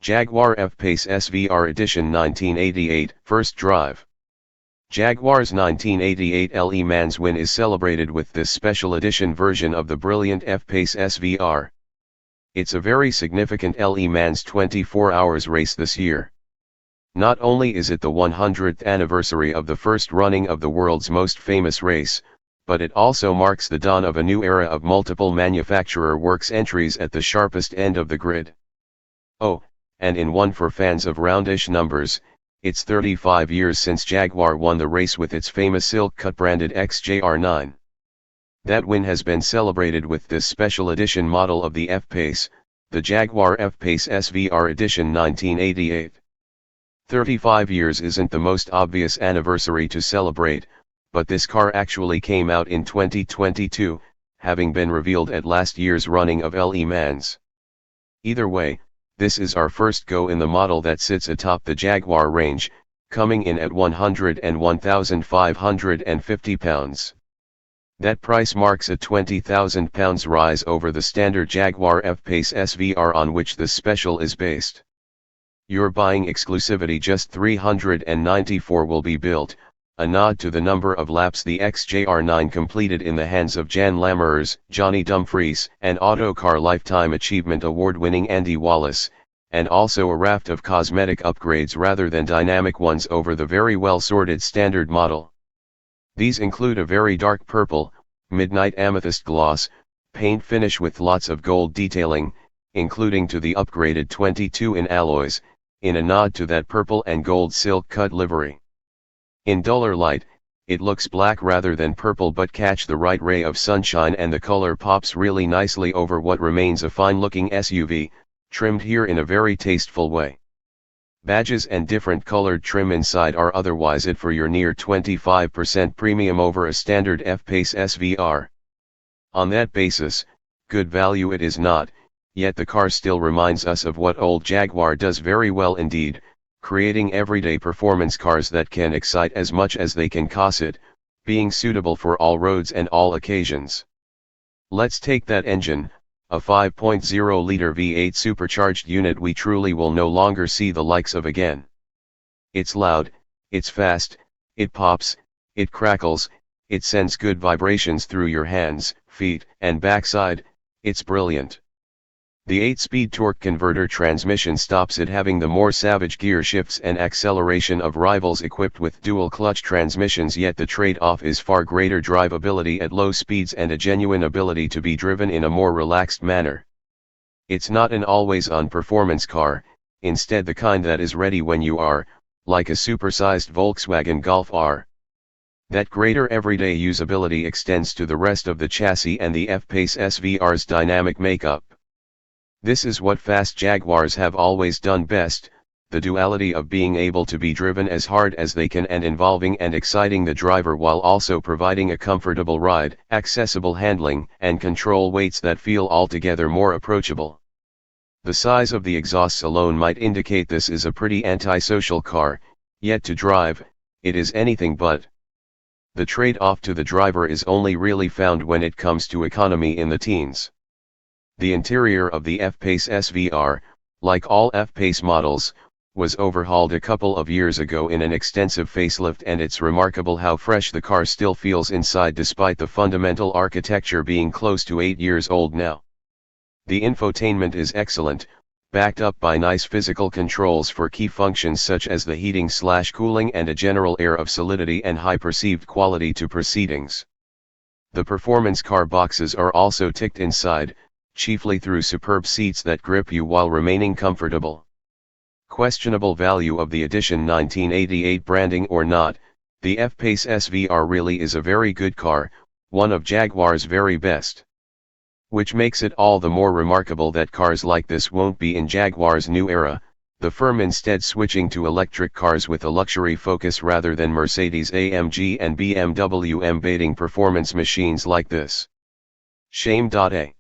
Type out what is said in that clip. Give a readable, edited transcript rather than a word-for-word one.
Jaguar F-Pace SVR Edition 1988, First Drive. Jaguar's 1988 Le Mans win is celebrated with this special edition version of the brilliant F-Pace SVR. It's a very significant Le Mans 24 hours race this year. Not only is it the 100th anniversary of the first running of the world's most famous race, but it also marks the dawn of a new era of multiple manufacturer works entries at the sharpest end of the grid. Oh, and in one for fans of roundish numbers, it's 35 years since Jaguar won the race with its famous silk-cut branded XJR9. That win has been celebrated with this special edition model of the F-Pace, the Jaguar F-Pace SVR Edition 1988. 35 years isn't the most obvious anniversary to celebrate, but this car actually came out in 2022, having been revealed at last year's running of Le Mans. Either way, this is our first go in the model that sits atop the Jaguar range, coming in at £101,550. That price marks a £20,000 rise over the standard Jaguar F-Pace SVR on which this special is based. You're buying exclusivity. Just 394 will be built, a nod to the number of laps the XJR9 completed in the hands of Jan Lammers, Johnny Dumfries, and Autocar Lifetime Achievement Award-winning Andy Wallace, and also a raft of cosmetic upgrades rather than dynamic ones over the very well-sorted standard model. These include a very dark purple, midnight amethyst gloss, paint finish with lots of gold detailing, including to the upgraded 22-in alloys, in a nod to that purple and gold silk-cut livery. In duller light, it looks black rather than purple, but catch the right ray of sunshine and the color pops really nicely over what remains a fine-looking SUV, trimmed here in a very tasteful way. Badges and different colored trim inside are otherwise it for your near 25% premium over a standard F-Pace SVR. On that basis, good value it is not, yet the car still reminds us of what old Jaguar does very well indeed, creating everyday performance cars that can excite as much as they can cosset, being suitable for all roads and all occasions. Let's take that engine, a 5.0-liter V8 supercharged unit we truly will no longer see the likes of again. It's loud, it's fast, it pops, it crackles, it sends good vibrations through your hands, feet, and backside, it's brilliant. The 8-speed torque converter transmission stops it having the more savage gear shifts and acceleration of rivals equipped with dual clutch transmissions, yet the trade-off is far greater drivability at low speeds and a genuine ability to be driven in a more relaxed manner. It's not an always-on performance car, instead the kind that is ready when you are, like a supersized Volkswagen Golf R. That greater everyday usability extends to the rest of the chassis and the F-Pace SVR's dynamic makeup. This is what fast Jaguars have always done best, the duality of being able to be driven as hard as they can and involving and exciting the driver while also providing a comfortable ride, accessible handling, and control weights that feel altogether more approachable. The size of the exhausts alone might indicate this is a pretty antisocial car, yet to drive, it is anything but. The trade-off to the driver is only really found when it comes to economy in the teens. The interior of the F-Pace SVR, like all F-Pace models, was overhauled a couple of years ago in an extensive facelift, and it's remarkable how fresh the car still feels inside despite the fundamental architecture being close to 8 years old now. The infotainment is excellent, backed up by nice physical controls for key functions such as the heating/cooling and a general air of solidity and high perceived quality to proceedings. The performance car boxes are also ticked inside, chiefly through superb seats that grip you while remaining comfortable. Questionable value of the Edition 1988 branding or not, the F-Pace SVR really is a very good car, one of Jaguar's very best. Which makes it all the more remarkable that cars like this won't be in Jaguar's new era, the firm instead switching to electric cars with a luxury focus rather than Mercedes-AMG and BMW embedding performance machines like this. Shame.A.